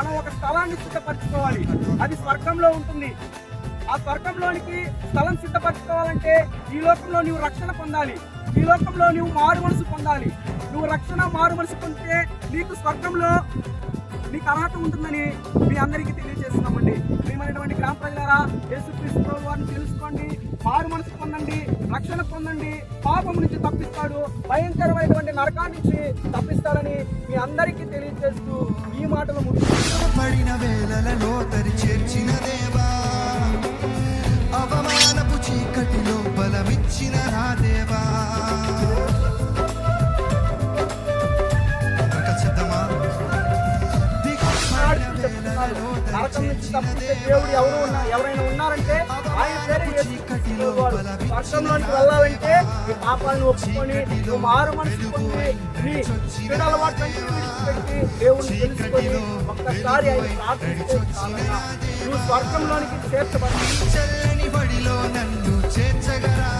మనం ఒక స్థలాన్ని సిద్ధపరచుకోవాలి. అది స్వర్గంలో ఉంటుంది. ఆ స్వర్గంలోనికి స్థలం సిద్ధపరచుకోవాలంటే ఈ లోకంలో నువ్వు రక్షణ పొందాలి. ఈ లోకంలో నువ్వు మారు మనసు పొందాలి. నువ్వు రక్షణ మారు మనసు పొందితే నీకు స్వర్గంలో నీకు అర్హత ఉంటుందని మీ అందరికీ తెలియజేస్తున్నామండి. ప్రియమైనటువంటి గ్రామ ప్రజలారా, యేసుక్రీస్తు ప్రభువు వారిని తెలుసుకోండి, మారు మనసు పొందండి, రక్షణ పొందండి. పాపం నుంచి తప్పిస్తాడు, భయంకరమైనటువంటి నరకాన్ని నుంచి తప్పిస్తాడని మీ అందరికీ తెలియజేస్తూ ఈ మాటలు పడిన వేళలలో తరి చేర్చిన దేవా, అవమానపు చీకటిలో బలమిచ్చిన నా దేవా. నరకం నుంచి తప్పించే దేవుడు ఎవరైనా ఉన్నారంటే ఆయన పేరు యేసుక్రీస్తు. స్వర్గంలోనికి వెళ్ళాలంటే ఈ పాపాలను ఒప్పుకొని నువ్వు మారు మనసు పొంది నీ చెడు అలవాట్లన్నీ విడిచిపెట్టి దేవుణ్ణి తెలుసుకొని ఒక్కసారి ఆయన ప్రార్థిస్తే నువ్వు స్వర్గంలోనికి చేర్చబడి చల్లని బడిలో నన్ను చేర్చగరా.